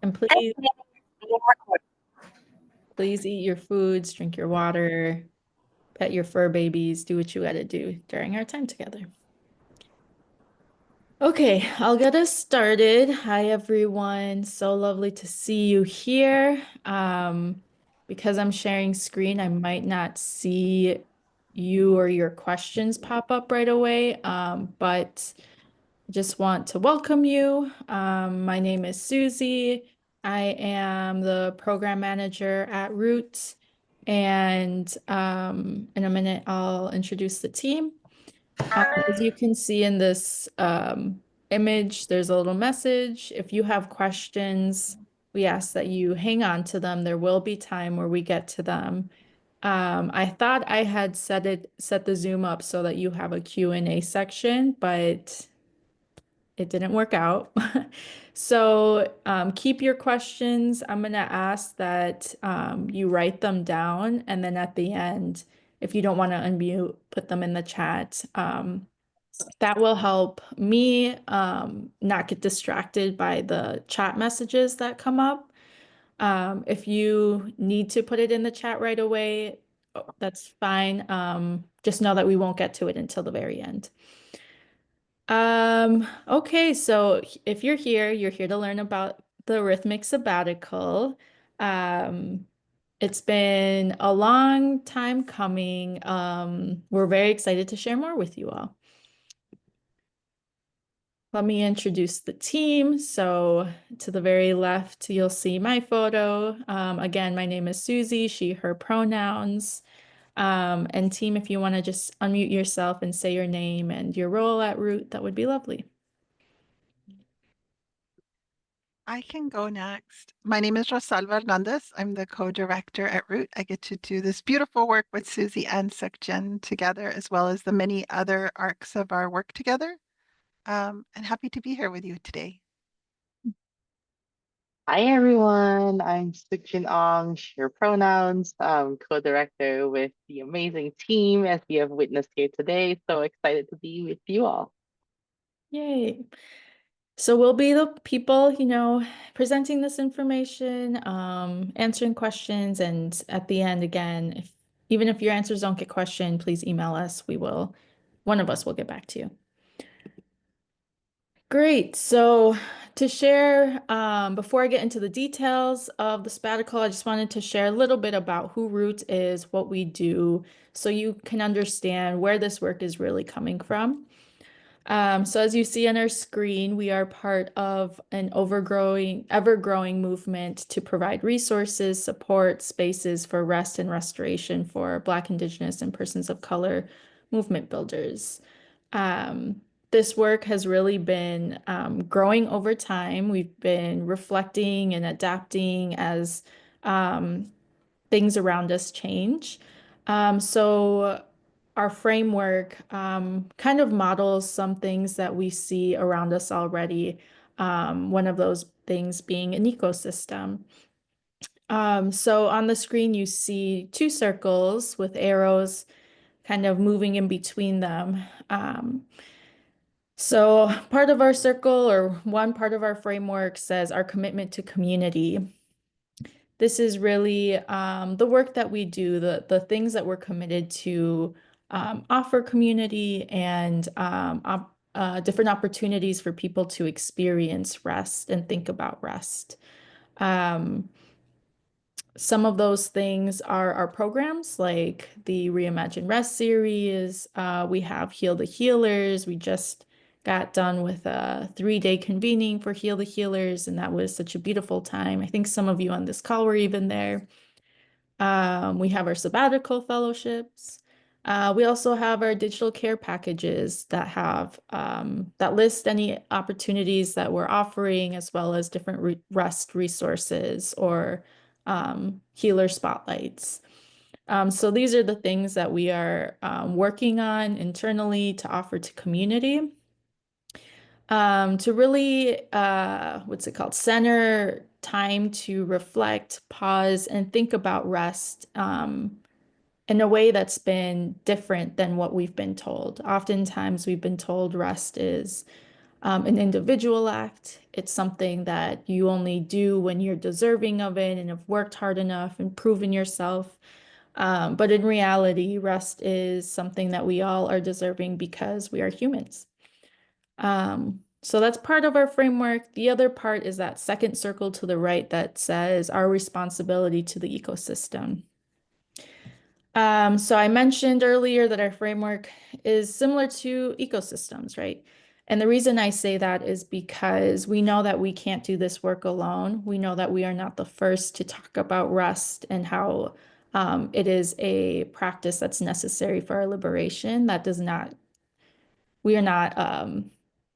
And please eat your foods, drink your water, pet your fur babies, do what you gotta do during our time together. Okay, I'll get us started. Hi, everyone. So lovely to see you here. Because I'm sharing screen, I might not see you or your questions pop up right away, but I just want to welcome you. My name is Susie. I am the program manager at ROOT, and in a minute, I'll introduce the team. As you can see in this image, there's a little message. If you have questions, we ask that you hang on to them. There will be time where we get to them. I thought I had set the Zoom up so that you have a Q&A section, but it didn't work out. So keep your questions. I'm going to ask that you write them down, and then at the end, if you don't want to unmute, put them in the chat. That will help me not get distracted by the chat messages that come up. If you need to put it in the chat right away, that's fine. Just know that we won't get to it until the very end. Okay, so if you're here to learn about the Rhythmic Sabbatical. It's been a long time coming. We're very excited to share more with you all. Let me introduce the team. So to the very left, you'll see my photo. Again, my name is Susie, she, her pronouns. And team, if you want to just unmute yourself and say your name and your role at ROOT, that would be lovely. I can go next. My name is Rosalba Hernandez. I'm the co-director at ROOT. I get to do this beautiful work with Susie and Sukjen together, as well as the many other arcs of our work together. And happy to be here with you today. Hi everyone, I'm Sukjin Ong, share pronouns, co-director with the amazing team as we have witnessed here today. So excited to be with you all. Yay. So we'll be the people, presenting this information, answering questions, and at the end, again, even if your answers don't get questioned, please email us. One of us will get back to you. Great. So to share, before I get into the details of the sabbatical, I just wanted to share a little bit about who ROOT is, what we do, so you can understand where this work is really coming from. So as you see on our screen, we are part of an ever-growing movement to provide resources, support, spaces for rest and restoration for Black, Indigenous, and persons of color movement builders. This work has really been growing over time. We've been reflecting and adapting as things around us change. So our framework kind of models some things that we see around us already. One of those things being an ecosystem. So on the screen, you see two circles with arrows kind of moving in between them. So part of our circle, or one part of our framework, says our commitment to community. This is really the work that we do, the things that we're committed to offer community and different opportunities for people to experience rest and think about rest. Some of those things are our programs, like the Reimagine Rest series. We have Heal the Healers. We just got done with a 3-day convening for Heal the Healers, and that was such a beautiful time. I think some of you on this call were even there. We have our sabbatical fellowships. We also have our digital care packages that list any opportunities that we're offering, as well as different rest resources or healer spotlights. So these are the things that we are working on internally to offer to community. To really, center time to reflect, pause, and think about rest in a way that's been different than what we've been told. Oftentimes we've been told rest is an individual act. It's something that you only do when you're deserving of it and have worked hard enough and proven yourself. But in reality, rest is something that we all are deserving because we are humans. So that's part of our framework. The other part is that second circle to the right that says our responsibility to the ecosystem. So I mentioned earlier that our framework is similar to ecosystems, right? And the reason I say that is because we know that we can't do this work alone. We know that we are not the first to talk about rest and how it is a practice that's necessary for our liberation. We are not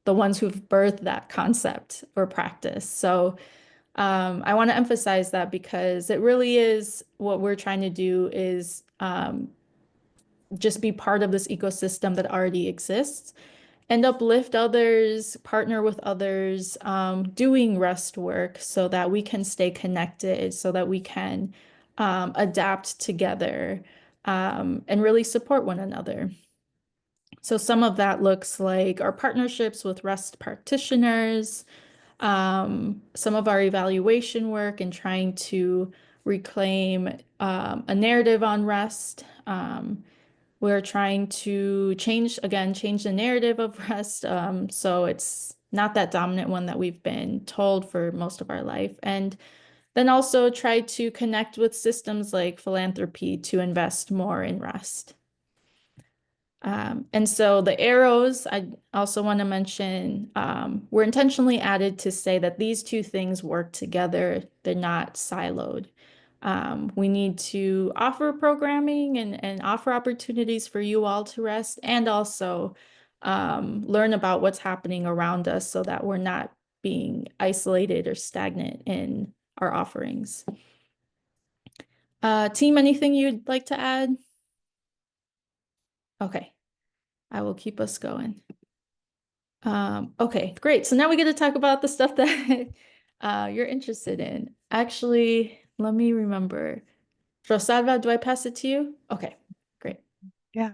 the ones who've birthed that concept or practice. So I want to emphasize that because it really is what we're trying to do is just be part of this ecosystem that already exists and uplift others, partner with others, doing rest work so that we can stay connected, so that we can adapt together and really support one another. So some of that looks like our partnerships with rest practitioners, some of our evaluation work and trying to reclaim a narrative on rest. We're trying to change the narrative of rest. So it's not that dominant one that we've been told for most of our life. And then also try to connect with systems like philanthropy to invest more in rest. And so the arrows, I also want to mention, were intentionally added to say that these two things work together. They're not siloed. We need to offer programming and offer opportunities for you all to rest and also learn about what's happening around us so that we're not being isolated or stagnant in our offerings. Team, anything you'd like to add? Okay. I will keep us going. Okay, great. So now we get to talk about the stuff that you're interested in. Actually, let me remember. Rosalva, do I pass it to you? Okay, great. Yeah.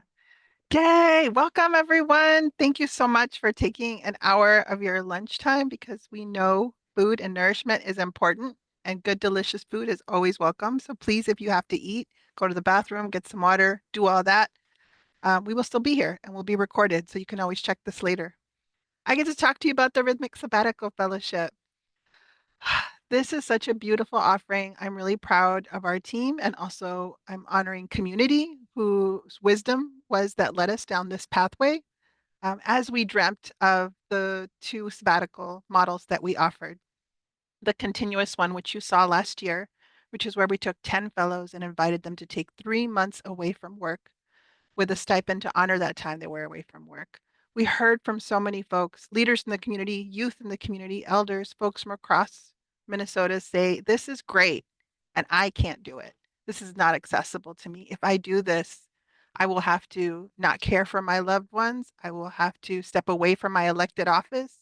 Yay! Welcome, everyone. Thank you so much for taking an hour of your lunchtime because we know food and nourishment is important and good, delicious food is always welcome. So please, if you have to eat, go to the bathroom, get some water, do all that. We will still be here and we'll be recorded, so you can always check this later. I get to talk to you about the Rhythmic Sabbatical Fellowship. This is such a beautiful offering. I'm really proud of our team, and also I'm honoring community whose wisdom was that led us down this pathway as we dreamt of the two sabbatical models that we offered. The continuous one, which you saw last year, which is where we took 10 fellows and invited them to take 3 months away from work with a stipend to honor that time they were away from work. We heard from so many folks, leaders in the community, youth in the community, elders, folks from across Minnesota say, this is great, and I can't do it. This is not accessible to me. If I do this, I will have to not care for my loved ones. I will have to step away from my elected office.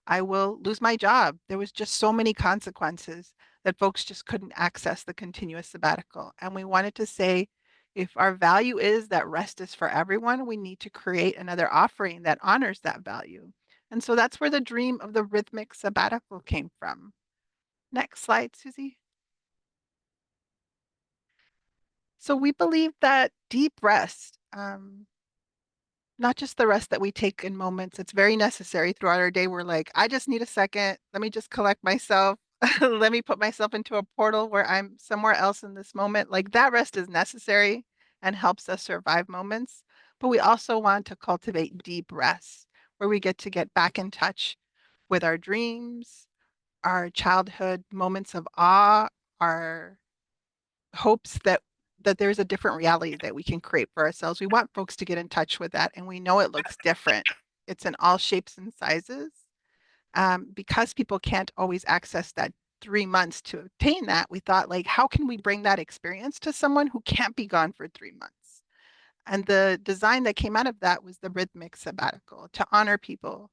I will lose my job. There was just so many consequences that folks just couldn't access the continuous sabbatical. And we wanted to say, if our value is that rest is for everyone, we need to create another offering that honors that value. And so that's where the dream of the rhythmic sabbatical came from. Next slide, Susie. So we believe that deep rest, not just the rest that we take in moments, it's very necessary throughout our day. We're like, I just need a second. Let me just collect myself. Let me put myself into a portal where I'm somewhere else in this moment. Like that rest is necessary and helps us survive moments. But we also want to cultivate deep rest where we get to get back in touch with our dreams, our childhood moments of awe, our hopes that there's a different reality that we can create for ourselves. We want folks to get in touch with that, and we know it looks different. It's in all shapes and sizes. Because people can't always access that 3 months to obtain that, we thought, like, how can we bring that experience to someone who can't be gone for 3 months? And the design that came out of that was the rhythmic sabbatical to honor people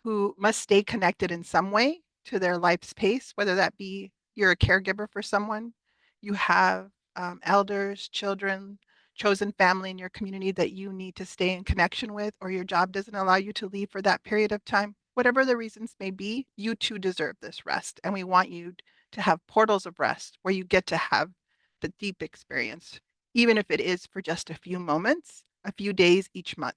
who must stay connected in some way to their life's pace, whether that be you're a caregiver for someone, you have elders, children, chosen family in your community that you need to stay in connection with, or your job doesn't allow you to leave for that period of time, whatever the reasons may be, you too deserve this rest. And we want you to have portals of rest where you get to have the deep experience, even if it is for just a few moments, a few days each month.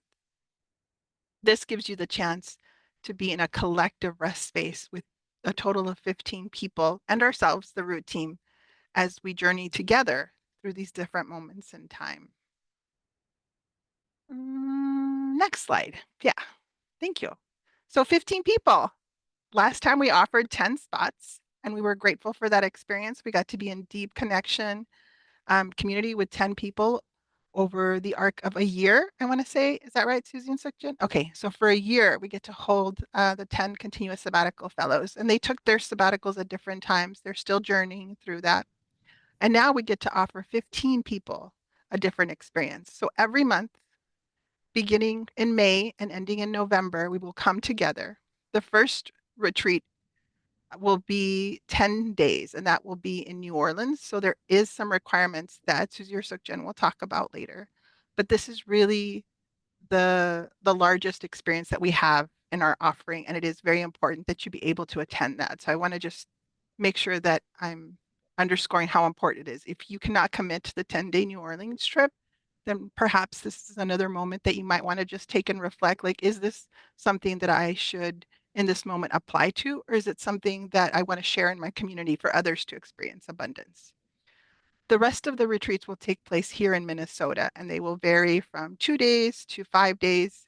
This gives you the chance to be in a collective rest space with a total of 15 people and ourselves, the Root team, as we journey together through these different moments in time. Next slide. Yeah, thank you. So 15 people. Last time we offered 10 spots, and we were grateful for that experience. We got to be in deep connection, community with 10 people over the arc of a year, I want to say. Is that right, Susie and Sukjin? Okay, so for a year, we get to hold the 10 continuous sabbatical fellows, and they took their sabbaticals at different times. They're still journeying through that. And now we get to offer 15 people a different experience. So every month, beginning in May and ending in November, we will come together. The first retreat will be 10 days, and that will be in New Orleans. So there is some requirements that Susie or Sukjen will talk about later. But this is really the largest experience that we have in our offering, and it is very important that you be able to attend that. So I want to just make sure that I'm underscoring how important it is. If you cannot commit to the 10-day New Orleans trip, then perhaps this is another moment that you might want to just take and reflect, like, is this something that I should in this moment apply to, or is it something that I want to share in my community for others to experience abundance? The rest of the retreats will take place here in Minnesota, and they will vary from 2 days to 5 days,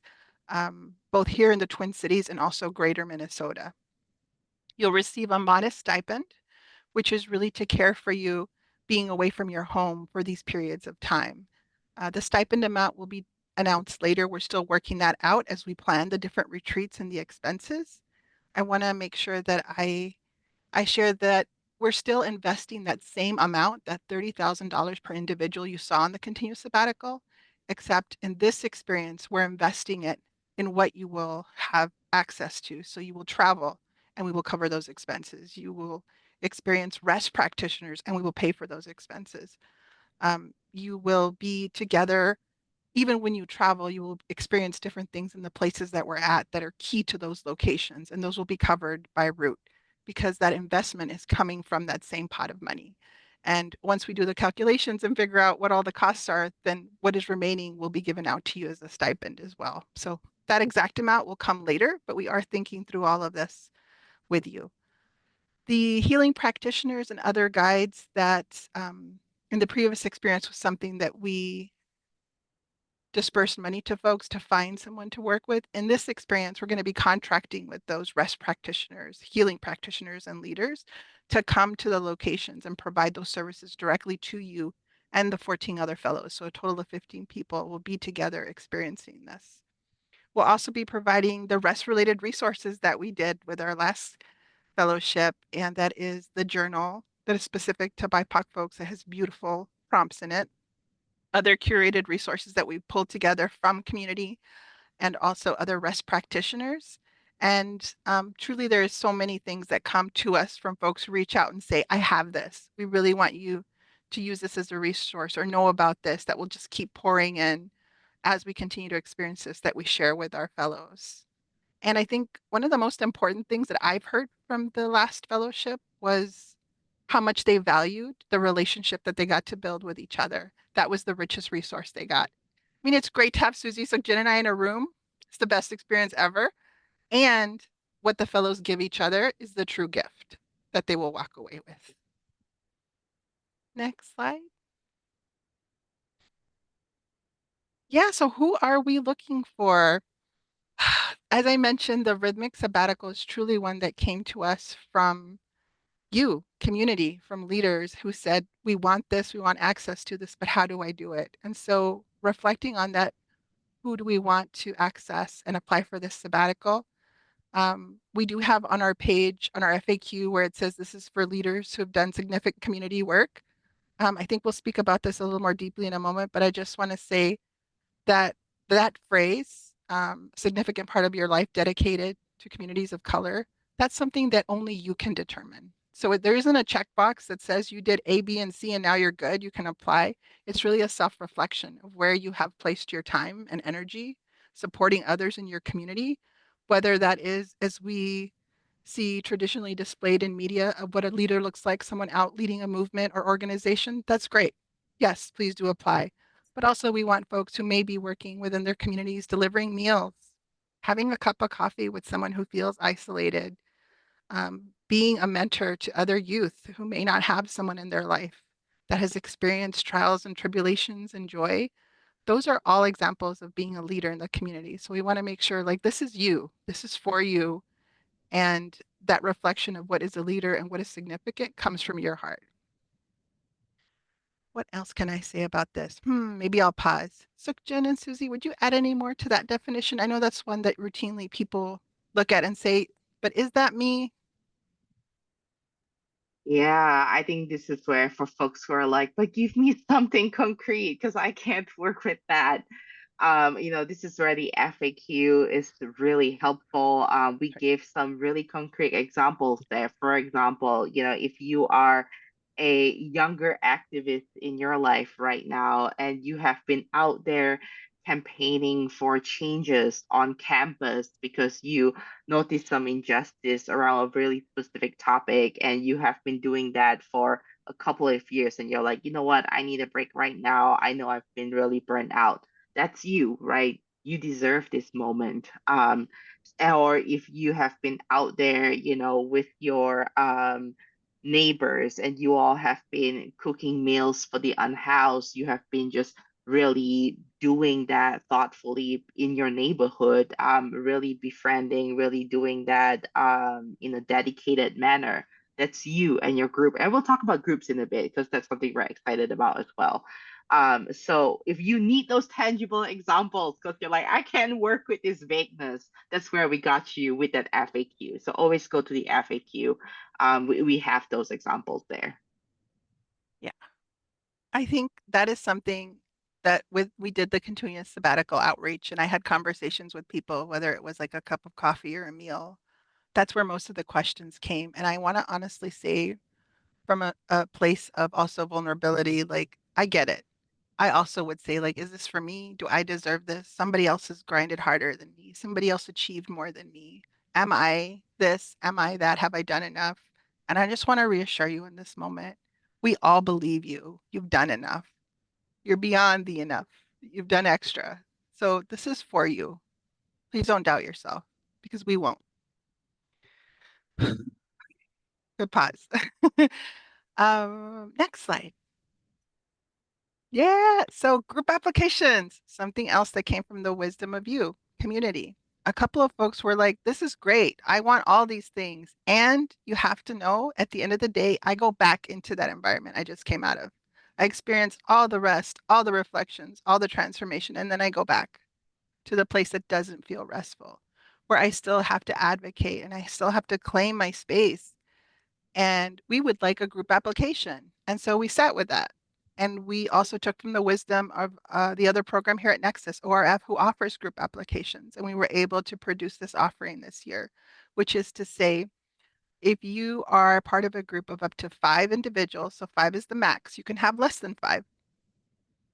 both here in the Twin Cities and also greater Minnesota. You'll receive a modest stipend, which is really to care for you being away from your home for these periods of time. The stipend amount will be announced later. We're still working that out as we plan the different retreats and the expenses. I want to make sure that I share that we're still investing that same amount, that $30,000 per individual you saw in the continuous sabbatical, except in this experience, we're investing it in what you will have access to. So you will travel and we will cover those expenses. You will experience rest practitioners and we will pay for those expenses. You will be together. Even when you travel, you will experience different things in the places that we're at that are key to those locations, and those will be covered by Root because that investment is coming from that same pot of money. And once we do the calculations and figure out what all the costs are, then what is remaining will be given out to you as a stipend as well. So that exact amount will come later, but we are thinking through all of this with you. The healing practitioners and other guides that in the previous experience was something that we disperse money to folks to find someone to work with. In this experience, we're going to be contracting with those rest practitioners, healing practitioners, and leaders to come to the locations and provide those services directly to you and the 14 other fellows. So a total of 15 people will be together experiencing this. We'll also be providing the rest-related resources that we did with our last fellowship, and that is the journal that is specific to BIPOC folks that has beautiful prompts in it, other curated resources that we've pulled together from community and also other rest practitioners. And truly, there is so many things that come to us from folks who reach out and say, I have this. We really want you to use this as a resource or know about this, that will just keep pouring in as we continue to experience this, that we share with our fellows. And I think one of the most important things that I've heard from the last fellowship was how much they valued the relationship that they got to build with each other. That was the richest resource they got. I mean, it's great to have Susie, Sukjin, and I in a room. It's the best experience ever. And what the fellows give each other is the true gift that they will walk away with. Next slide. Yeah, so who are we looking for? As I mentioned, the Rhythmic Sabbatical is truly one that came to us from you, community, from leaders who said, we want this, we want access to this, but how do I do it? And so reflecting on that, who do we want to access and apply for this sabbatical? We do have on our page, on our FAQ, where it says this is for leaders who have done significant community work. I think we'll speak about this a little more deeply in a moment, but I just want to say that that phrase, significant part of your life dedicated to communities of color, that's something that only you can determine. So there isn't a checkbox that says you did A, B, and C, and now you're good, you can apply. It's really a self-reflection of where you have placed your time and energy supporting others in your community, whether that is as we see traditionally displayed in media of what a leader looks like, someone out leading a movement or organization, that's great. Yes, please do apply. But also we want folks who may be working within their communities, delivering meals, having a cup of coffee with someone who feels isolated, being a mentor to other youth who may not have someone in their life that has experienced trials and tribulations and joy. Those are all examples of being a leader in the community. So we want to make sure like this is you, this is for you. And that reflection of what is a leader and what is significant comes from your heart. What else can I say about this? Maybe I'll pause. So Jen and Susie, would you add any more to that definition? I know that's one that routinely people look at and say, but is that me? Yeah, I think this is where for folks who are like, but give me something concrete because I can't work with that. This is where the FAQ is really helpful. We give some really concrete examples there. For example, if you are a younger activist in your life right now and you have been out there campaigning for changes on campus because you notice some injustice around a really specific topic and you have been doing that for a couple of years and you're like, you know what, I need a break right now. I know I've been really burnt out. That's you, right? You deserve this moment. Or if you have been out there, with your neighbors and you all have been cooking meals for the unhoused, you have been just really doing that thoughtfully in your neighborhood, really befriending, really doing that in a dedicated manner. That's you and your group. And we'll talk about groups in a bit because that's something we're excited about as well. So if you need those tangible examples, because you're like, I can't work with this vagueness, that's where we got you with that FAQ. So always go to the FAQ. We have those examples there. Yeah. I think that is something that we did the continuous sabbatical outreach and I had conversations with people, whether it was like a cup of coffee or a meal. That's where most of the questions came. And I want to honestly say from a place of also vulnerability, like I get it. I also would say, like, is this for me? Do I deserve this? Somebody else has grinded harder than me. Somebody else achieved more than me. Am I this? Am I that? Have I done enough? And I just want to reassure you in this moment, we all believe you. You've done enough. You're beyond the enough. You've done extra. So this is for you. Please don't doubt yourself because we won't. Good pause. Next slide. Yeah, so group applications, something else that came from the wisdom of you, community. A couple of folks were like, this is great. I want all these things. And you have to know at the end of the day, I go back into that environment I just came out of. I experience all the rest, all the reflections, all the transformation, and then I go back to the place that doesn't feel restful, where I still have to advocate and I still have to claim my space and we would like a group application. And so we sat with that. And we also took from the wisdom of the other program here at Nexus, ORF, who offers group applications. And we were able to produce this offering this year, which is to say, if you are part of a group of up to 5 individuals, so 5 is the max, you can have less than 5.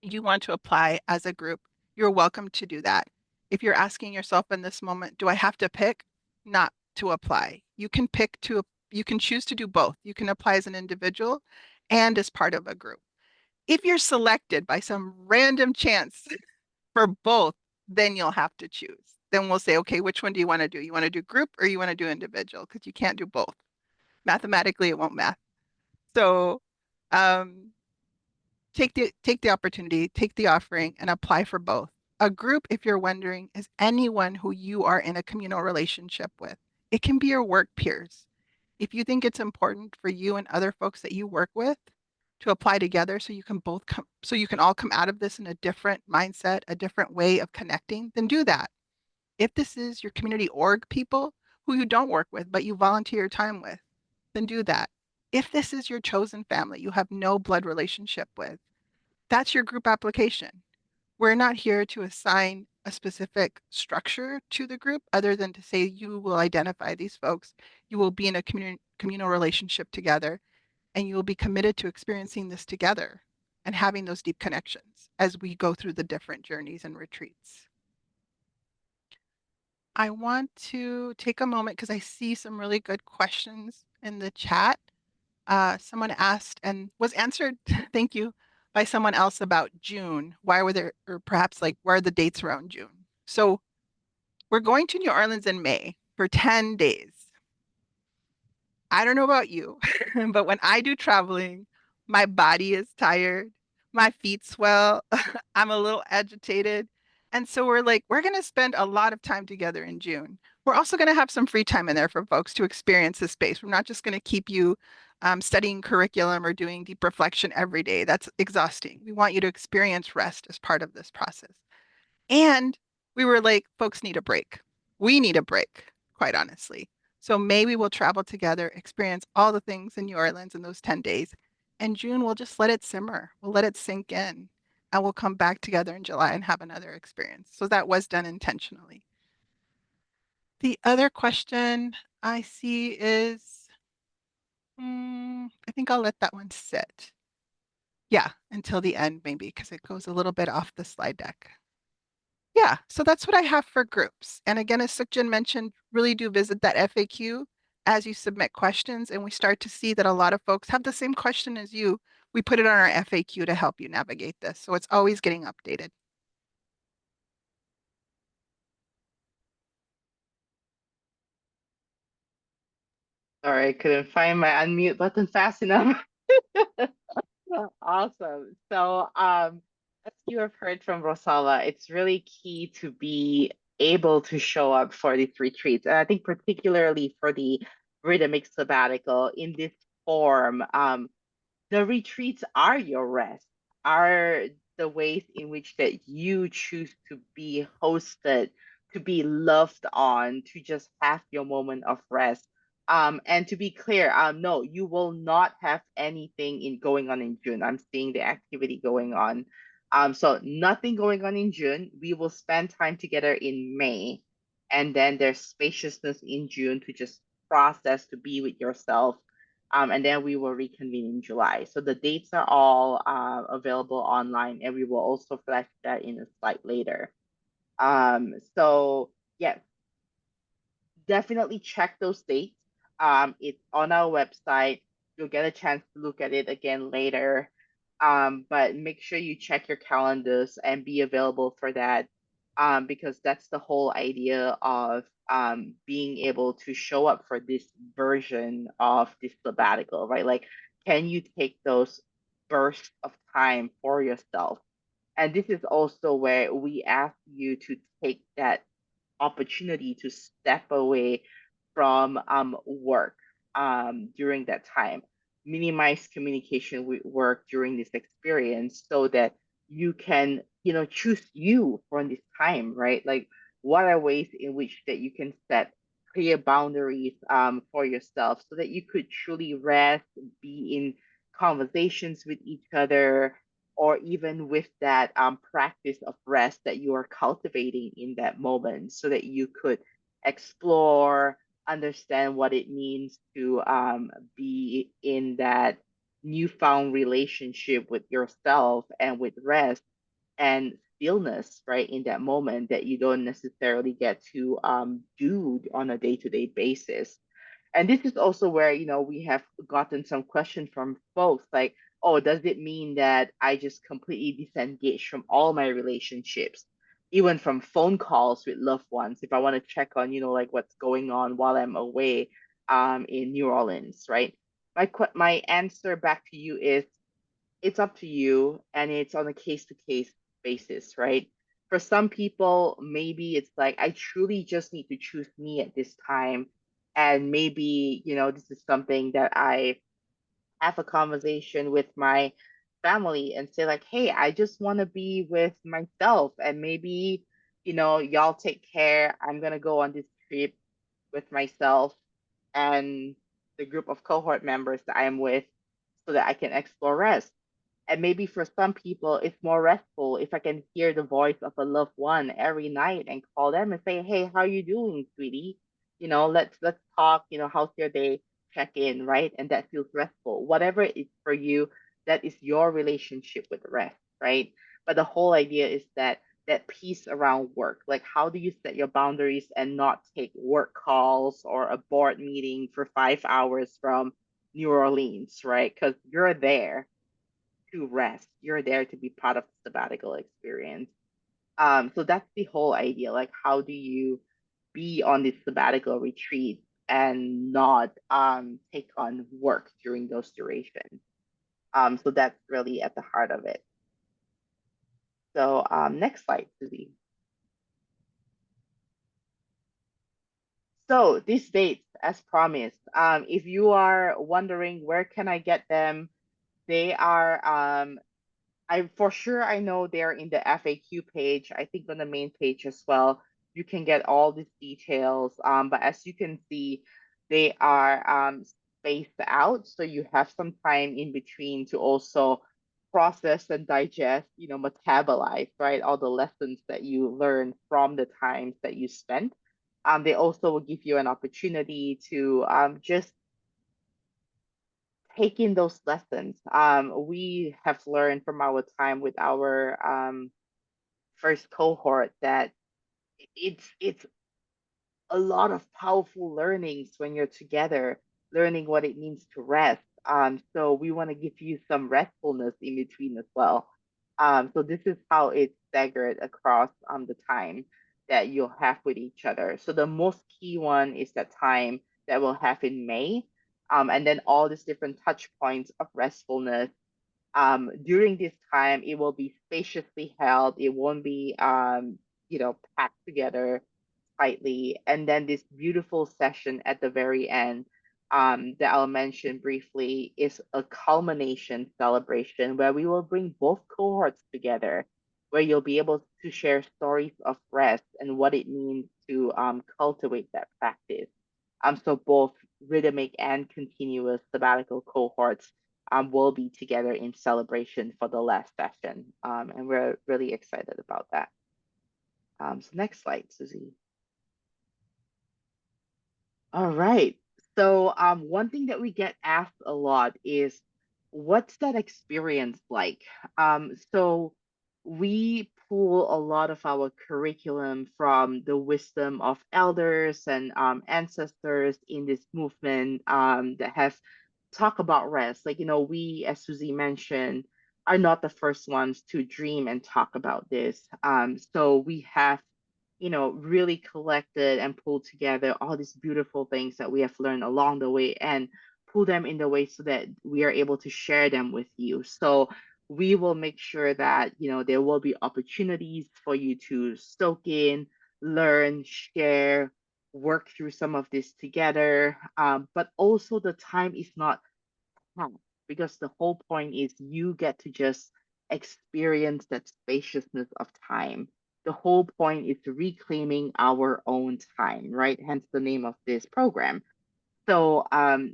You want to apply as a group, you're welcome to do that. If you're asking yourself in this moment, do I have to pick? Not to apply. You can choose to do both. You can apply as an individual and as part of a group. If you're selected by some random chance for both, then you'll have to choose. Then we'll say, okay, which one do you want to do? You want to do group or you want to do individual? Because you can't do both. Mathematically, it won't math. So take the opportunity, take the offering, and apply for both. A group, if you're wondering, is anyone who you are in a communal relationship with. It can be your work peers. If you think it's important for you and other folks that you work with to apply together so you can all come out of this in a different mindset, a different way of connecting, then do that. If this is your community org people who you don't work with, but you volunteer your time with, then do that. If this is your chosen family you have no blood relationship with, that's your group application. We're not here to assign a specific structure to the group other than to say you will identify these folks, you will be in a communal relationship together, and you will be committed to experiencing this together and having those deep connections as we go through the different journeys and retreats. I want to take a moment because I see some really good questions in the chat. Someone asked and was answered, thank you, by someone else about June. Why were there, or perhaps like, where are the dates around June? So we're going to New Orleans in May for 10 days. I don't know about you, but when I do traveling, my body is tired, my feet swell, I'm a little agitated. And so we're like, we're going to spend a lot of time together in June. We're also going to have some free time in there for folks to experience this space. We're not just going to keep you studying curriculum or doing deep reflection every day. That's exhausting. We want you to experience rest as part of this process. And we were like, folks need a break. We need a break, quite honestly. So maybe we'll travel together, experience all the things in New Orleans in those 10 days. And June, we'll just let it simmer. We'll let it sink in. And we'll come back together in July and have another experience. So that was done intentionally. The other question I see is, I think I'll let that one sit. Yeah, until the end, maybe, because it goes a little bit off the slide deck. Yeah, so that's what I have for groups. And again, as Sukjin mentioned, really do visit that FAQ as you submit questions. And we start to see that a lot of folks have the same question as you. We put it on our FAQ to help you navigate this. So it's always getting updated. Sorry, I couldn't find my unmute button fast enough. Awesome. So, as you have heard from Rosala, it's really key to be able to show up for these retreats. And I think particularly for the rhythmic sabbatical in this form, the retreats are your rest, are the ways in which that you choose to be hosted, to be loved on, to just have your moment of rest. And to be clear, no, you will not have anything in going on in June. I'm seeing the activity going on. So nothing going on in June. We will spend time together in May, and then there's spaciousness in June to just process, to be with yourself, and then we will reconvene in July. So the dates are all available online, and we will also flash that in a slide later. So yeah, definitely check those dates. It's on our website. You'll get a chance to look at it again later. But make sure you check your calendars and be available for that, because that's the whole idea of being able to show up for this version of this sabbatical, right? Like, can you take those bursts of time for yourself? And this is also where we ask you to take that opportunity to step away from work during that time, minimize communication with work during this experience so that you can, choose you for this time, right? Like, what are ways in which that you can set clear boundaries for yourself so that you could truly rest, be in conversations with each other, or even with that practice of rest that you are cultivating in that moment so that you could explore, understand what it means to be in that newfound relationship with yourself and with rest and stillness, right, in that moment that you don't necessarily get to do on a day-to-day basis. And this is also where, we have gotten some questions from folks like, oh, does it mean that I just completely disengage from all my relationships, even from phone calls with loved ones, if I want to check on, like what's going on while I'm away in New Orleans, right? My answer back to you is it's up to you, and it's on a case to case basis, right? For some people, maybe it's like, I truly just need to choose me at this time. And maybe, this is something that I have a conversation with my family and say, like, hey, I just want to be with myself. And maybe, y'all take care. I'm going to go on this trip with myself and the group of cohort members that I am with so that I can explore rest. And maybe for some people, it's more restful if I can hear the voice of a loved one every night and call them and say, "Hey, how you doing, sweetie? Let's talk. How's your day? Check in, right?" And that feels restful. Whatever it is for you, that is your relationship with rest, right? But the whole idea is that that piece around work. Like, how do you set your boundaries and not take work calls or a board meeting for 5 hours from New Orleans, right? Because you're there to rest. You're there to be part of the sabbatical experience. So that's the whole idea. Like, how do you be on this sabbatical retreat and not take on work during those durations? So that's really at the heart of it. So next slide, Susie. So these dates, as promised, if you are wondering where can I get them, they are for sure I know they're in the FAQ page. I think on the main page as well. You can get all these details. But as you can see, they are spaced out, so you have some time in between to also process and digest, metabolize, right? All the lessons that you learn from the times that you spent. They also will give you an opportunity to just take in those lessons. We have learned from our time with our first cohort that it's a lot of powerful learnings when you're together, learning what it means to rest. So we want to give you some restfulness in between as well. So this is how it's staggered across the time that you'll have with each other. So the most key one is that time that we'll have in May. And then all these different touch points of restfulness. During this time, it will be spaciously held. It won't be, packed together tightly. And then this beautiful session at the very end that I'll mention briefly is a culmination celebration where we will bring both cohorts together, where you'll be able to share stories of rest and what it means to cultivate that practice. So both rhythmic and continuous sabbatical cohorts will be together in celebration for the last session. And we're really excited about that. So next slide, Susie. All right. So one thing that we get asked a lot is, what's that experience like? So we pull a lot of our curriculum from the wisdom of elders and ancestors in this movement that have talked about rest. Like, we, as Susie mentioned, are not the first ones to dream and talk about this. So we have really collected and pulled together all these beautiful things that we have learned along the way and pull them in the way so that we are able to share them with you. So we will make sure that, there will be opportunities for you to soak in, learn, share, work through some of this together. But also the time is not packed, because the whole point is you get to just experience that spaciousness of time. The whole point is reclaiming our own time, right? Hence the name of this program. So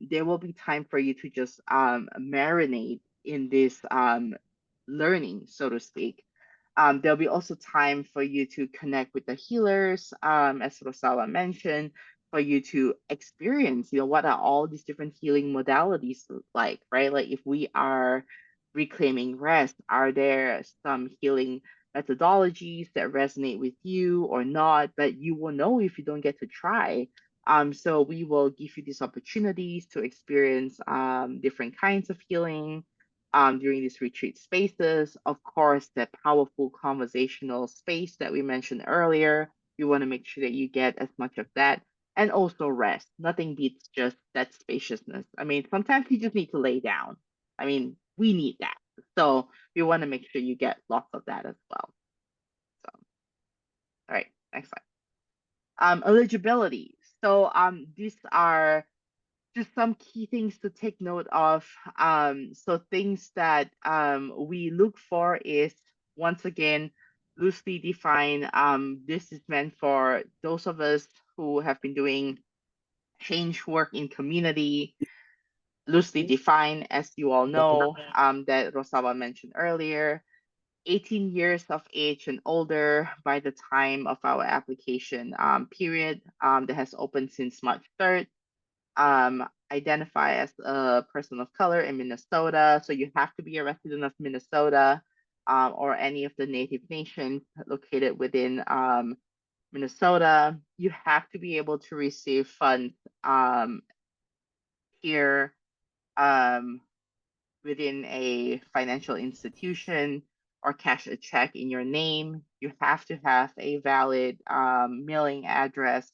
there will be time for you to just marinate in this learning, so to speak. There'll be also time for you to connect with the healers, as Rosawa mentioned, for you to experience, what are all these different healing modalities like, right? Like, if we are reclaiming rest, are there some healing methodologies that resonate with you or not? But you will know if you don't get to try. So we will give you these opportunities to experience different kinds of healing during these retreat spaces. Of course, that powerful conversational space that we mentioned earlier, you want to make sure that you get as much of that. And also rest. Nothing beats just that spaciousness. I mean, sometimes you just need to lay down. I mean, we need that. So we want to make sure you get lots of that as well. So, all right, next slide. Eligibility. So these are just some key things to take note of. So things that we look for is, once again, loosely defined. This is meant for those of us who have been doing change work in community. Loosely defined, as you all know, that Rosawa mentioned earlier. 18 years of age and older by the time of our application period that has opened since March 3rd. Identify as a person of color in Minnesota. So you have to be a resident of Minnesota. or any of the native nations located within Minnesota, you have to be able to receive funds here um, within a financial institution or cash a check in your name. You have to have a valid mailing address.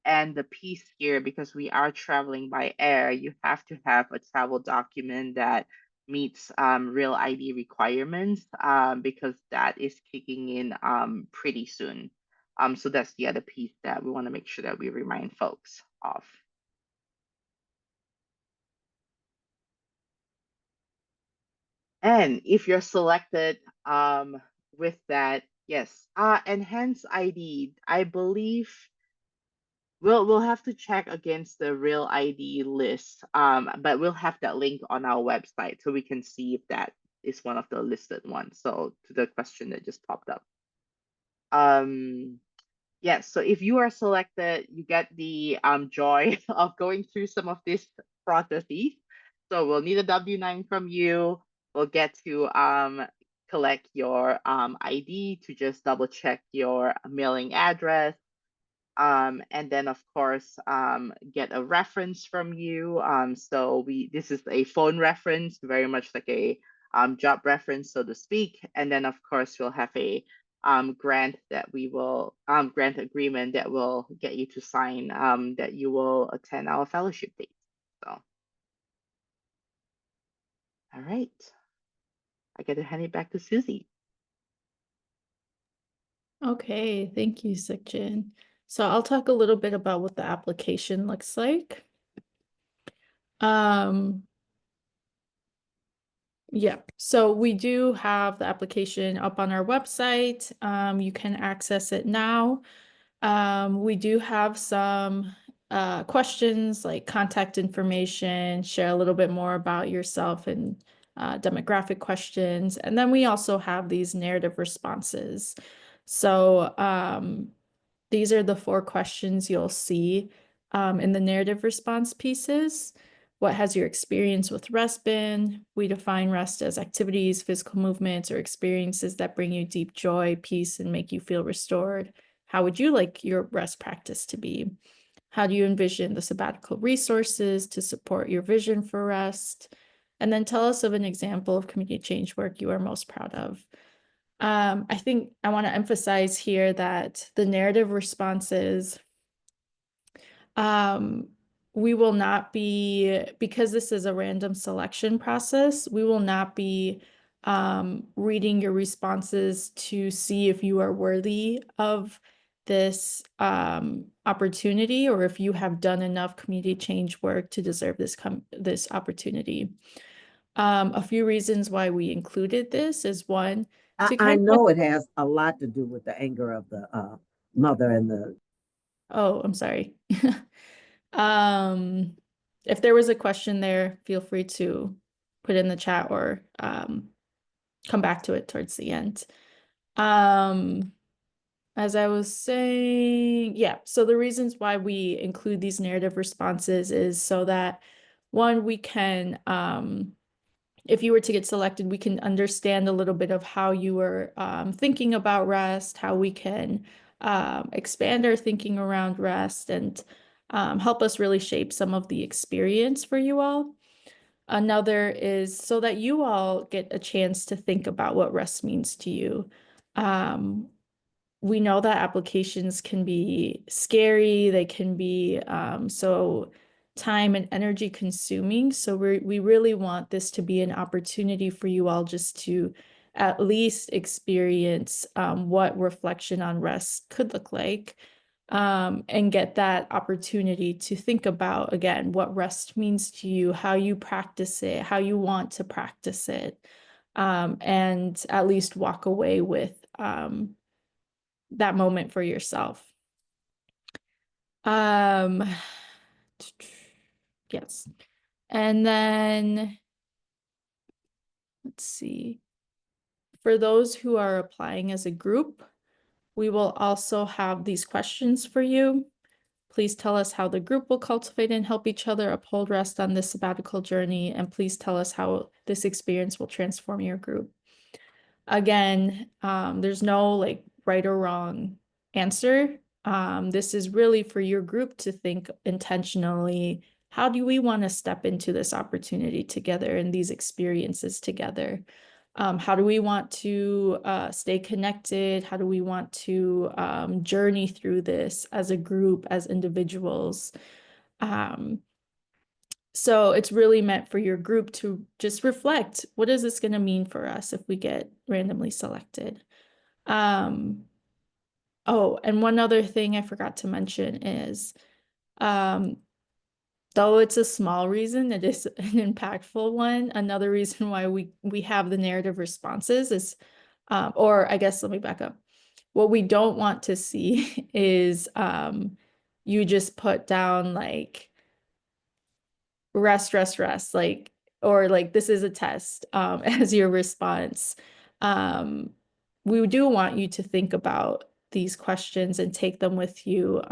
And the piece here, because we are traveling by air, you have to have a travel document that meets real ID requirements because that is kicking in pretty soon. So that's the other piece that we want to make sure that we remind folks of. And if you're selected with that, yes, enhanced ID, I believe we'll have to check against the real ID list. But we'll have that link on our website so we can see if that is one of the listed ones. So to the question that just popped up. Yes, so if you are selected, you get the joy of going through some of these processes. So we'll need a W-9 from you. We'll get to collect your ID to just double check your mailing address. And then of course get a reference from you. So this is a phone reference, very much like a job reference, so to speak. And then of course we'll have a grant that we will grant agreement that will get you to sign that you will attend our fellowship dates. So, all right, I get to hand it back to Susie. Okay, thank you, Seokjin. So I'll talk a little bit about what the application looks like. Yeah, so we do have the application up on our website. You can access it now. We do have some questions like contact information, share a little bit more about yourself and demographic questions. And then we also have these narrative responses. So these are the 4 questions you'll see in the narrative response pieces. What has your experience with rest been? We define rest as activities, physical movements, or experiences that bring you deep joy, peace, and make you feel restored. How would you like your rest practice to be? How do you envision the sabbatical resources to support your vision for rest? And then tell us of an example of community change work you are most proud of. I think I want to emphasize here that the narrative responses, we will not be, because this is a random selection process, we will not be reading your responses to see if you are worthy of this opportunity or if you have done enough community change work to deserve this opportunity. A few reasons why we included this is one, I know it has a lot to do with the anger of the mother and the. Oh, I'm sorry. If there was a question there, feel free to put in the chat or come back to it towards the end. As I was saying, yeah, so the reasons why we include these narrative responses is so that one, we can if you were to get selected, we can understand a little bit of how you were thinking about rest, how we can expand our thinking around rest and help us really shape some of the experience for you all. Another is so that you all get a chance to think about what rest means to you. We know that applications can be scary, they can be so time and energy consuming. So we really want this to be an opportunity for you all just to at least experience what reflection on rest could look like and get that opportunity to think about, again, what rest means to you, how you practice it, how you want to practice it, and at least walk away with that moment for yourself. Yes. And then let's see. For those who are applying as a group, we will also have these questions for you. Please tell us how the group will cultivate and help each other uphold rest on this sabbatical journey. And please tell us how this experience will transform your group. Again, there's no like right or wrong answer. This is really for your group to think intentionally, how do we want to step into this opportunity together and these experiences together? How do we want to stay connected? How do we want to journey through this as a group, as individuals? So it's really meant for your group to just reflect, what is this going to mean for us if we get randomly selected? Oh, and one other thing I forgot to mention is, though it's a small reason, it is an impactful one. Another reason why we have the narrative responses is, or I guess let me back up. What we don't want to see is you just put down like rest, like, or like this is a test as your response. We do want you to think about these questions and take them with you.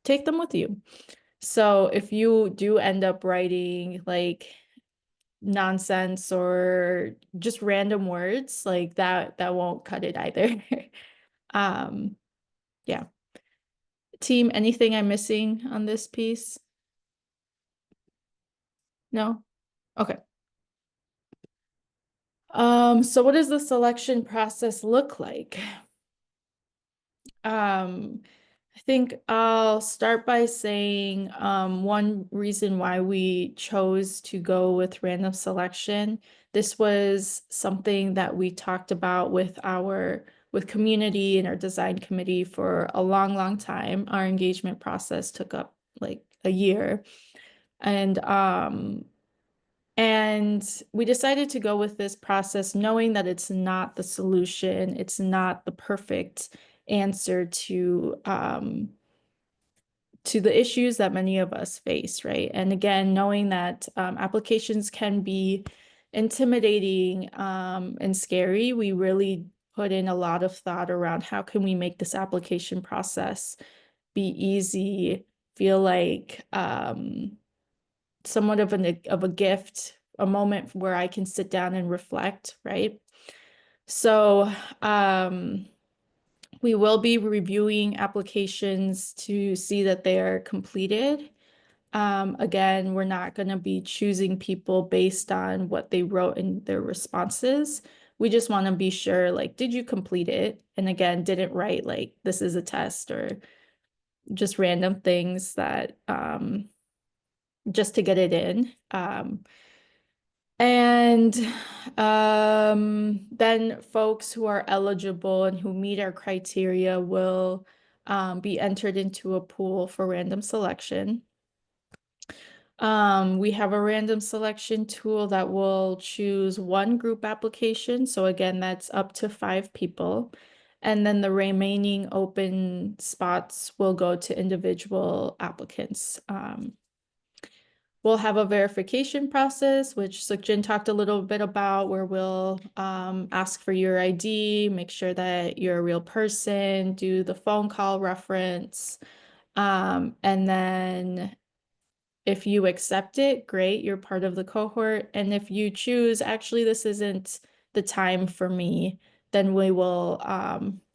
Take them with you. So if you do end up writing like nonsense or just random words, like that won't cut it either. um, yeah. Team, anything I'm missing on this piece? No? Okay. So what does the selection process look like? I think I'll start by saying one reason why we chose to go with random selection. This was something that we talked about with community and our design committee for a long time. Our engagement process took up like a year. And we decided to go with this process knowing that it's not the solution, it's not the perfect answer to the issues that many of us face, right? And again, knowing that applications can be intimidating and scary, we really put in a lot of thought around how can we make this application process be easy, feel like somewhat of a gift, a moment where I can sit down and reflect, right? So we will be reviewing applications to see that they are completed. Again, we're not going to be choosing people based on what they wrote in their responses. We just want to be sure, like, did you complete it? And again, didn't write like this is a test or just random things that just to get it in. And then folks who are eligible and who meet our criteria will be entered into a pool for random selection. We have a random selection tool that will choose one group application. So again, that's up to 5 people. And then the remaining open spots will go to individual applicants. We'll have a verification process, which Sukjin talked a little bit about, where we'll ask for your ID, make sure that you're a real person, do the phone call reference. And then if you accept it, great, you're part of the cohort. And if you choose, actually, this isn't the time for me, then we will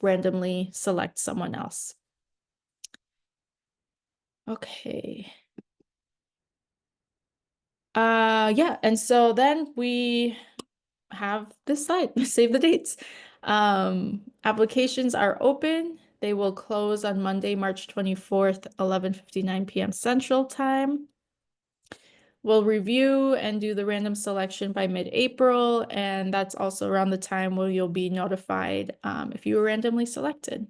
randomly select someone else. Okay. Yeah, and so then we have this slide, save the dates. Applications are open. They will close on Monday, March 24th, 11:59 p.m. Central Time. We'll review and do the random selection by mid-April, and that's also around the time where you'll be notified if you were randomly selected.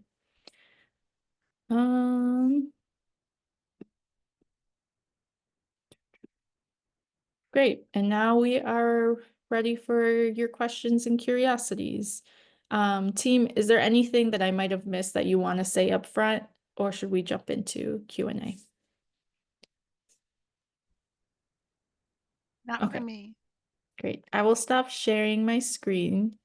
Great, and now we are ready for your questions and curiosities. Team, is there anything that I might have missed that you want to say up front, or should we jump into Q&A? Not Okay. for me. Great. I will stop sharing my screen.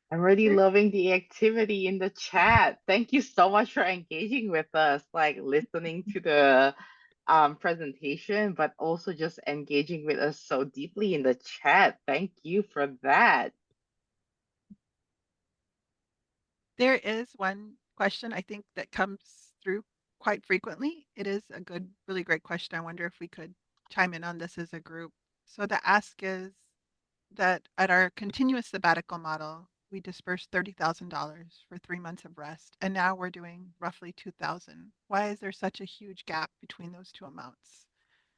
I'm already There- loving the activity in the chat. Thank you so much for engaging with us, like listening to the presentation, but also just engaging with us so deeply in the chat. Thank you for that. There is one question I think that comes through quite frequently. It is a good, really great question. I wonder if we could chime in on this as a group. So the ask is that at our continuous sabbatical model, we dispersed $30,000 for 3 months of rest, and now we're doing roughly 2,000. Why is there such a huge gap between those two amounts?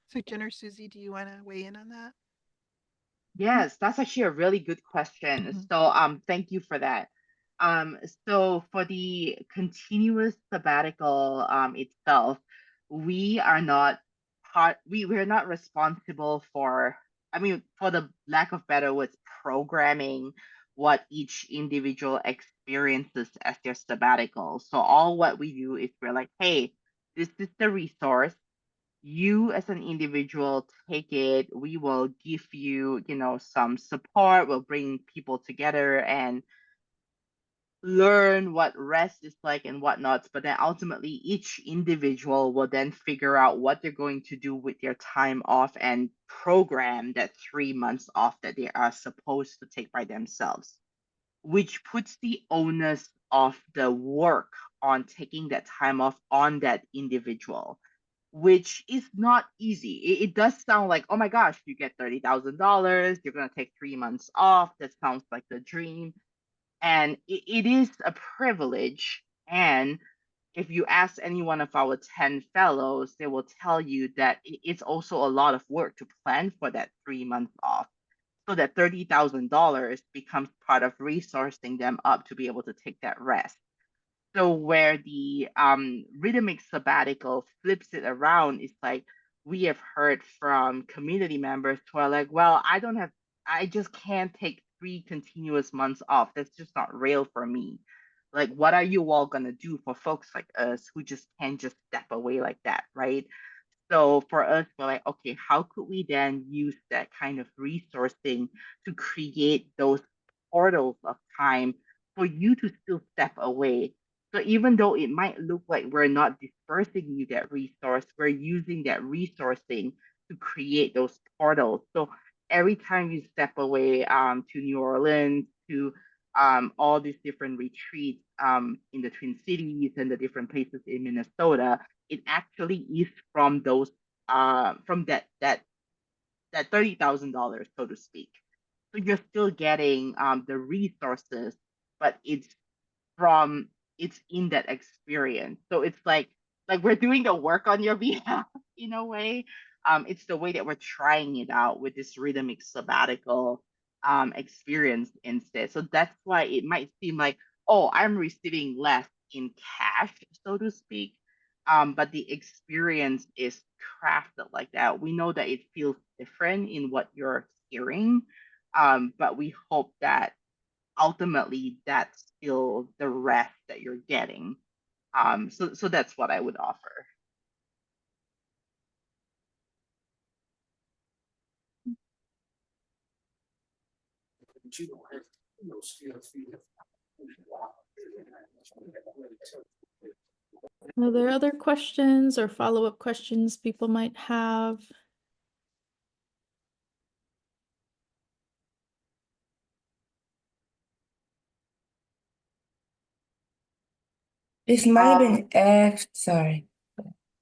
So Jen or Susie, do you want to weigh in on that? Yes, that's actually a really good question. Mhm. So thank you for that. So for the continuous sabbatical itself, we are not we're not responsible for, I mean, for the lack of better words, programming what each individual experiences as their sabbatical. So all what we do is we're like, hey, this is the resource. You as an individual take it. We will give you, some support. We'll bring people together and learn what rest is like and whatnot. But then ultimately each individual will then figure out what they're going to do with their time off and program that 3 months off that they are supposed to take by themselves, which puts the onus of the work on taking that time off on that individual, which is not easy. It does sound like, oh my gosh, you get $30,000, you're going to take 3 months off. That sounds like the dream. And it is a privilege. And if you ask any one of our 10 fellows, they will tell you that it's also a lot of work to plan for that 3 months off. So that $30,000 becomes part of resourcing them up to be able to take that rest. So where the rhythmic sabbatical flips it around is like, we have heard from community members who are like, well, I just can't take 3 continuous months off. That's just not real for me. Like, what are you all gonna do for folks like us who just can't just step away like that, right? So for us, we're like, okay, how could we then use that kind of resourcing to create those portals of time for you to still step away? So even though it might look like we're not dispersing you that resource, we're using that resourcing to create those portals. So every time you step away to New Orleans, to all these different retreats in the Twin Cities and the different places in Minnesota, it actually is from those from that $30,000, so to speak. So you're still getting the resources, but from it's in that experience. So it's like we're doing the work on your behalf in a way. It's the way that we're trying it out with this rhythmic sabbatical experience instead. So that's why it might seem like, oh, I'm receiving less in cash, so to speak. But the experience is crafted like that. We know that it feels different in what you're hearing, but we hope that ultimately that's still the rest that you're getting. So that's what I would offer. Are there other questions or follow-up questions people might have? This might have been asked. Sorry.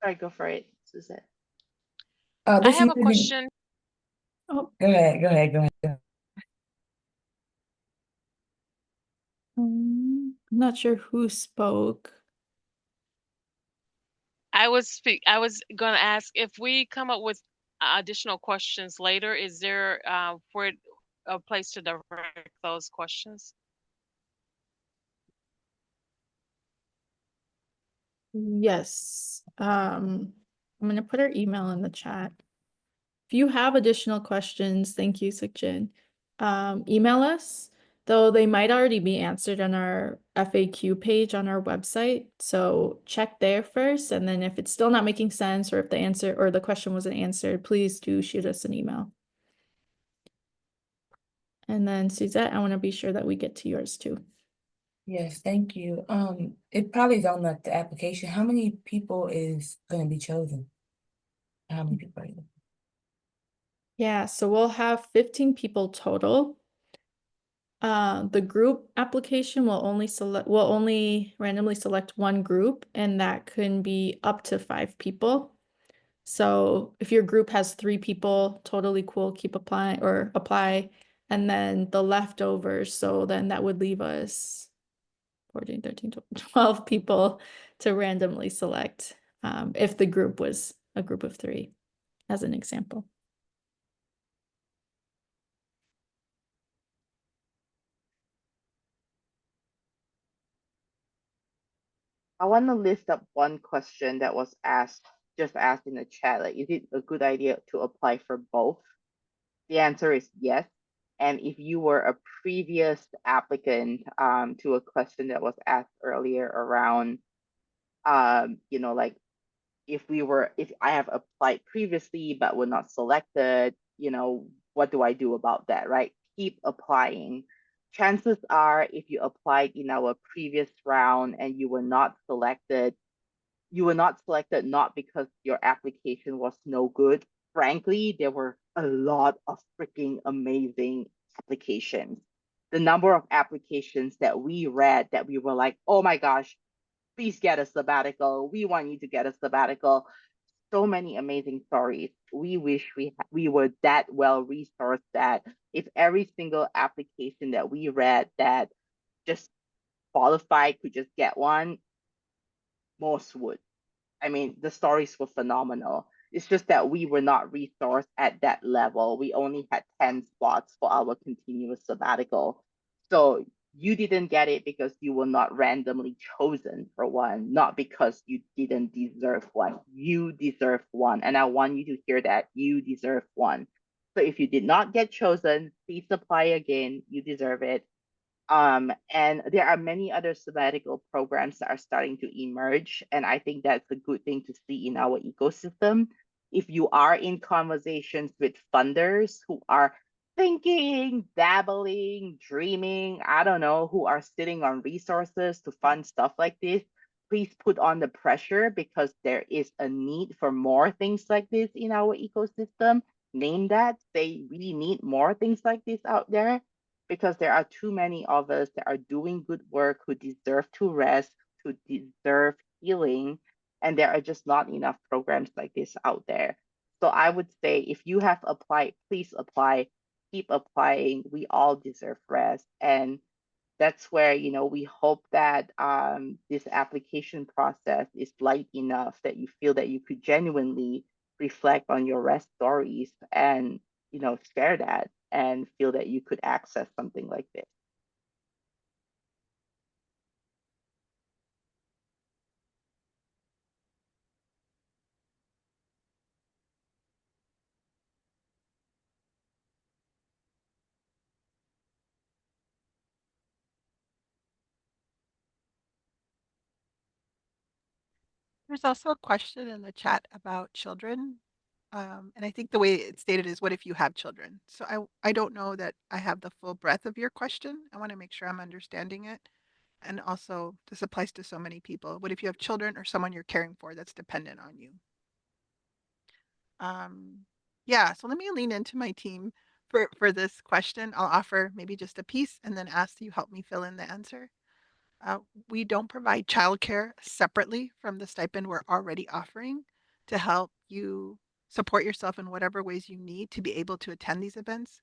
Sorry, go for it, Suzette. Oh, I this have might a have been. question. Oh, Go ahead. Go ahead. Go ahead. I'm not sure who spoke. I was going to ask if we come up with additional questions later, is there for a place to direct those questions? Yes. I'm going to put our email in the chat. If you have additional questions, thank you, Sukjin. Email us, though they might already be answered on our FAQ page on our website. So check there first, and then if it's still not making sense, or if the answer or the question wasn't answered, please do shoot us an email. And then Suzette, I want to be sure that we get to yours too. Yes, thank you. It probably is on the application. How many people is going to be chosen? How many people are you? Yeah, so we'll have 15 people total. The group application will only randomly select one group, and that can be up to 5 people. So if your group has 3 people, totally cool, keep applying or apply. And then the leftovers, so then that would leave us 14, 13, 12 people to randomly select if the group was a group of 3, as an example. I want to list up one question that was just asked in the chat. Like, is it a good idea to apply for both? The answer is yes. And if you were a previous applicant to a question that was asked earlier around, like if I have applied previously but were not selected, what do I do about that, right? Keep applying. Chances are, if you applied in our previous round and you were not selected not because your application was no good. Frankly, there were a lot of freaking amazing applications. The number of applications that we read that we were like, oh my gosh, please get a sabbatical. We want you to get a sabbatical. So many amazing stories. We wish we were that well resourced that if every single application that we read that just qualified could just get one, most would. I mean, the stories were phenomenal. It's just that we were not resourced at that level. We only had 10 spots for our continuous sabbatical. So you didn't get it because you were not randomly chosen for one, not because you didn't deserve one. You deserve one. And I want you to hear that you deserve one. So if you did not get chosen, please apply again. You deserve it. And there are many other sabbatical programs that are starting to emerge. And I think that's a good thing to see in our ecosystem. If you are in conversations with funders who are thinking, dabbling, dreaming, I don't know, who are sitting on resources to fund stuff like this, please put on the pressure because there is a need for more things like this in our ecosystem. Name that, say we need more things like this out there because there are too many of us that are doing good work who deserve to rest, who deserve healing, and there are just not enough programs like this out there. So I would say if you have applied, please apply, keep applying. We all deserve rest. And that's where, we hope that this application process is light enough that you feel that you could genuinely reflect on your rest stories and, share that and feel that you could access something like this. There's also a question in the chat about children. And I think the way it's stated is, what if you have children? So I don't know that I have the full breadth of your question. I want to make sure I'm understanding it. And also, this applies to so many people. What if you have children or someone you're caring for that's dependent on you? Yeah, so let me lean into my team for this question. I'll offer maybe just a piece and then ask you help me fill in the answer. We don't provide childcare separately from the stipend we're already offering to help you support yourself in whatever ways you need to be able to attend these events.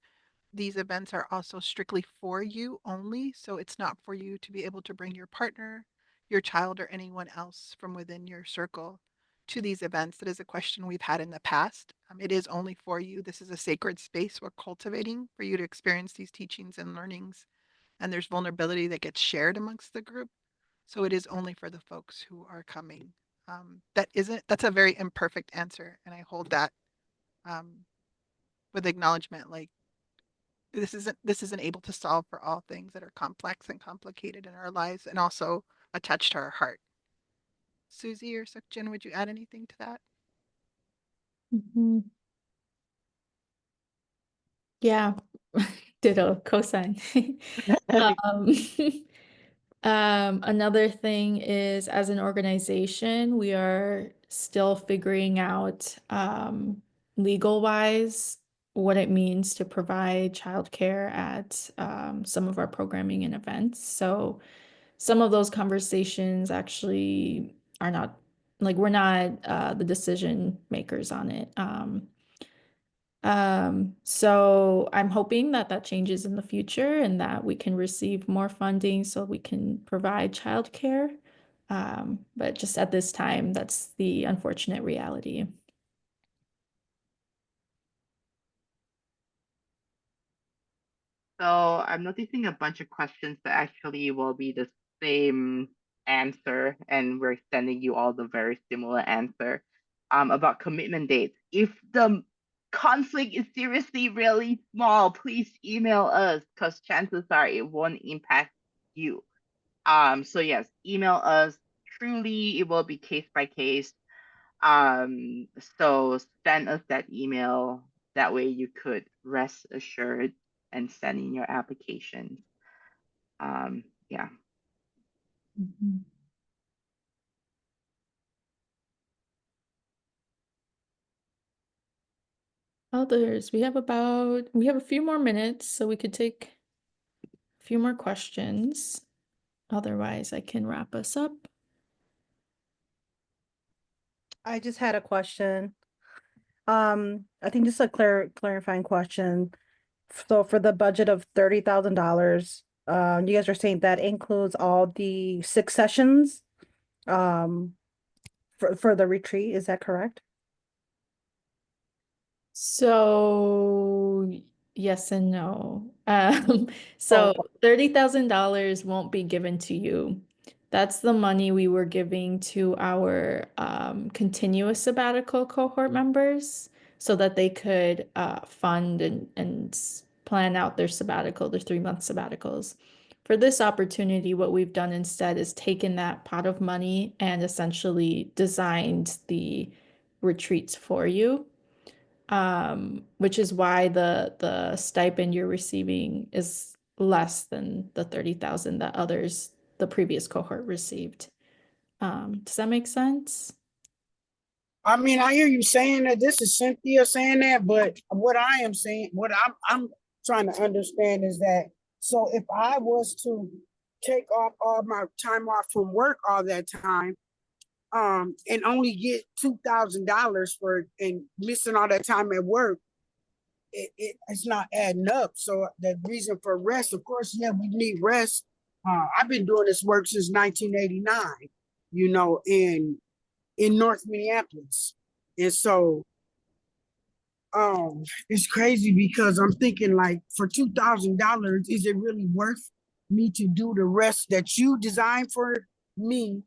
These events are also strictly for you only, so it's not for you to be able to bring your partner, your child, or anyone else from within your circle to these events. That is a question we've had in the past. It is only for you. This is a sacred space we're cultivating for you to experience these teachings and learnings, and there's vulnerability that gets shared amongst the group. So it is only for the folks who are coming. That's a very imperfect answer, and I hold that with acknowledgement. Like, this isn't able to solve for all things that are complex and complicated in our lives, and also attached to our heart. Susie or Sukjin, would you add anything to that? Yeah, Ditto, cosign. Um, another thing is, as an organization, we are still figuring out legal wise what it means to provide childcare at some of our programming and events. So some of those conversations actually are not like we're not the decision makers on it. So I'm hoping that that changes in the future and that we can receive more funding so we can provide childcare. But just at this time, that's the unfortunate reality. So I'm noticing a bunch of questions that actually will be the same answer, and we're sending you all the very similar answer about commitment dates. If the conflict is seriously really small, please email us because chances are it won't impact you. So yes, email us. Truly, it will be case by case. Um, so send us that email. That way you could rest assured and send in your applications. Yeah. Mhm. Others, we have a few more minutes, so we could take a few more questions. Otherwise, I can wrap us up. I just had a question. I think just a clarifying question. So for the budget of $30,000, you guys are saying that includes all the 6 sessions, um, for the retreat, is that correct? So yes and no. So Oh, $30,000 won't be given to you. That's the money we were giving to our continuous sabbatical cohort members so that they could fund and plan out their sabbatical, their 3-month sabbaticals. For this opportunity, what we've done instead is taken that pot of money and essentially designed the retreats for you, which is why the stipend you're receiving is less than the 30,000 that others, the previous cohort received. Does that make sense? I mean, I hear you saying that. This is Cynthia saying that, but what I am saying, what I'm trying to understand is that, so if I was to take off all my time off from work all that time, and only get $2,000 for it and missing all that time at work, it's not adding up. So the reason for rest, of course, yeah, we need rest. I've been doing this work since 1989, in North Minneapolis. And so it's crazy because I'm thinking, like, for $2,000, is it really worth me to do the rest that you designed for me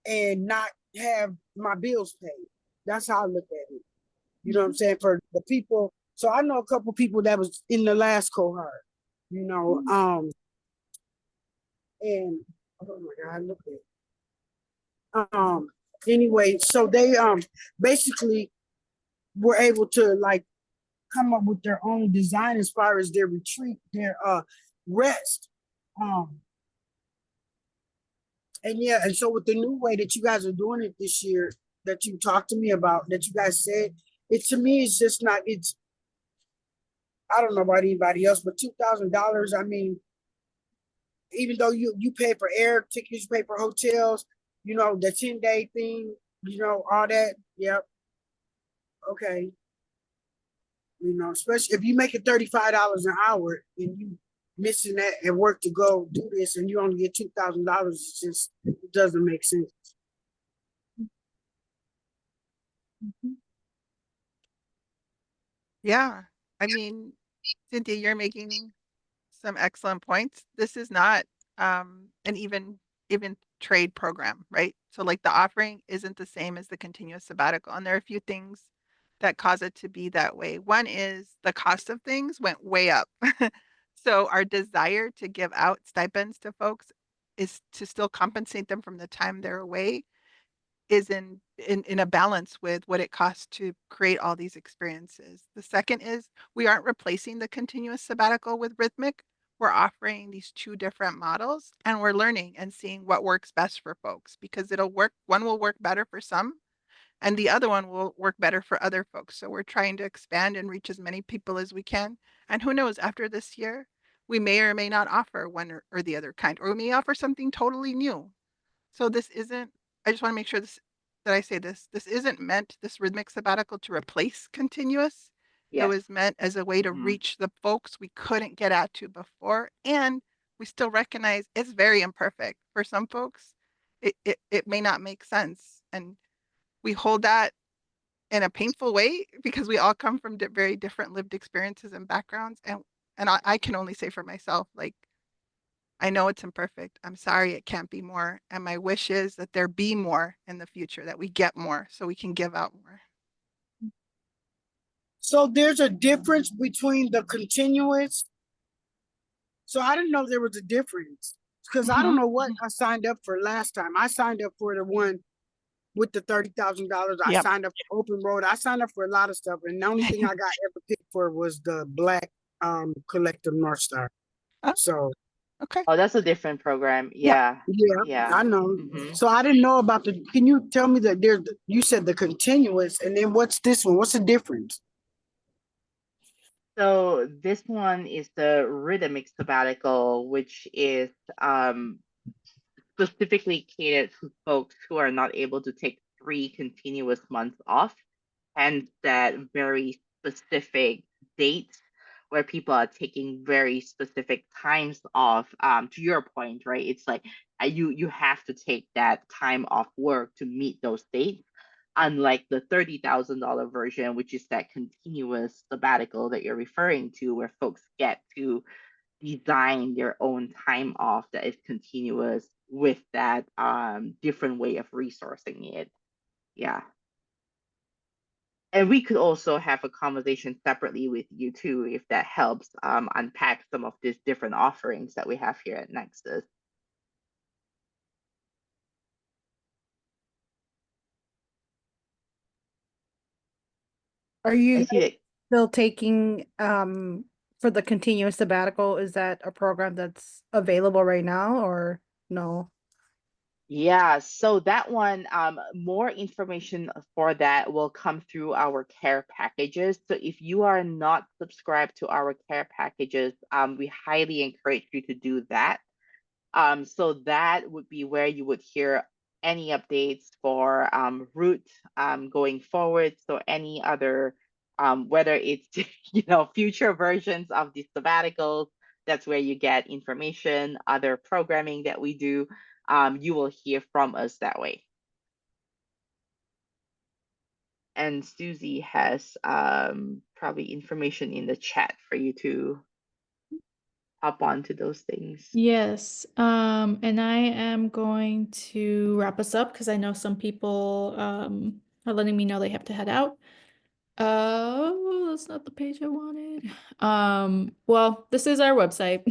and not have my bills paid? That's how I look at it. You know what I'm saying? For the people. So I know a couple people that was in the last cohort, and oh my God, look at it. Anyway, so they basically were able to, like, come up with their own design as far as their retreat, their rest. And yeah, and so with the new way that you guys are doing it this year, that you talked to me about, that you guys said, it to me is just not, it's, I don't know about anybody else, but $2,000, I mean, even though you pay for air tickets, you pay for hotels, the 10-day thing, all that, yep, okay. Especially if you make it $35 an hour and you missing that at work to go do this and you only get $2,000, it doesn't make sense. Yeah. I mean, Cynthia, you're making some excellent points. This is not an even trade program, right? So like the offering isn't the same as the continuous sabbatical. And there are a few things that cause it to be that way. One is the cost of things went way up. So our desire to give out stipends to folks is to still compensate them from the time they're away is in a balance with what it costs to create all these experiences. The second is we aren't replacing the continuous sabbatical with rhythmic. We're offering these two different models, and we're learning and seeing what works best for folks, because it'll work, one will work better for some and the other one will work better for other folks. So we're trying to expand and reach as many people as we can. And who knows, after this year, we may or may not offer one or the other kind, or we may offer something totally new. So this isn't, I just want to make sure that I say this isn't meant, this rhythmic sabbatical, to replace continuous. It Yes. was meant as a way to Mhm. reach the folks we couldn't get out to before. And we still recognize it's very imperfect. For some folks, it may not make sense. And we hold that in a painful way because we all come from very different lived experiences and backgrounds. And I can only say for myself, like, I know it's imperfect. I'm sorry it can't be more. And my wish is that there be more in the future, that we get more so we can give out more. So there's a difference between the continuous. So I didn't know there was a difference because I don't know what I signed up for last time. I signed up for the one with the $30,000. I Yep. signed up for Open Road. I signed up for a lot of stuff, and the only thing I got ever picked for was the Black Collective North Star. Oh. So Okay. Oh, that's a different program. Yeah. Yeah. I know. Mhm. So I didn't know about the. Can you tell me that there's? You said the continuous, and then what's this one? What's the difference? So this one is the rhythmic sabbatical, which is specifically catered to folks who are not able to take 3 continuous months off, and that very specific dates where people are taking very specific times off. To your point, right? It's like you have to take that time off work to meet those dates. Unlike the $30,000 version, which is that continuous sabbatical that you're referring to, where folks get to design their own time off that is continuous with that different way of resourcing it. Yeah. And we could also have a conversation separately with you too, if that helps unpack some of these different offerings that we have here at Nexus. Are I you see that. still taking for the continuous sabbatical? Is that a program that's available right now or no? Yeah, so that one, more information for that will come through our care packages. So if you are not subscribed to our care packages, we highly encourage you to do that. So that would be where you would hear any updates for Root going forward. So any other, whether it's future versions of the sabbaticals, that's where you get information, other programming that we do. You will hear from us that way. And Susie has probably information in the chat for you to hop onto those things. Yes, and I am going to wrap us up because I know some people are letting me know they have to head out. Oh, that's not the page I wanted. Well, this is our website.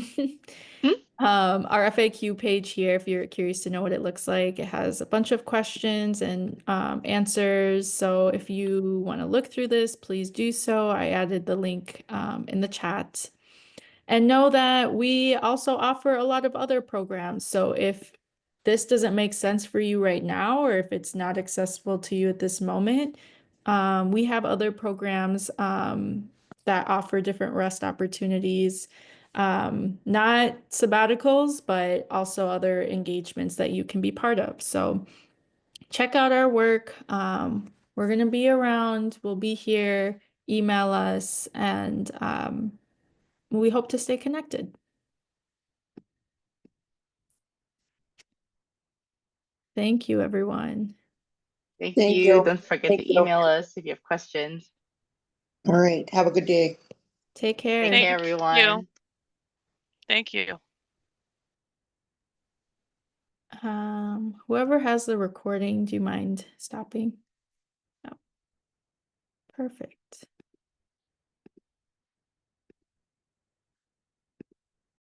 Our FAQ page here, if you're curious to know what it looks like, it has a bunch of questions and answers. So if you want to look through this, please do so. I added the link in the chat. And know that we also offer a lot of other programs. So if this doesn't make sense for you right now, or if it's not accessible to you at this moment, we have other programs that offer different rest opportunities, not sabbaticals, but also other engagements that you can be part of. So check out our work. We're going to be around. We'll be here. Email us, and we hope to stay connected. Thank you, everyone. Thank Thank you. you. Don't forget Thank to you. email us if you have questions. All right. Have a good day. Take care. Take care, everyone. Thank you. Whoever has the recording, do you mind stopping? No. Perfect.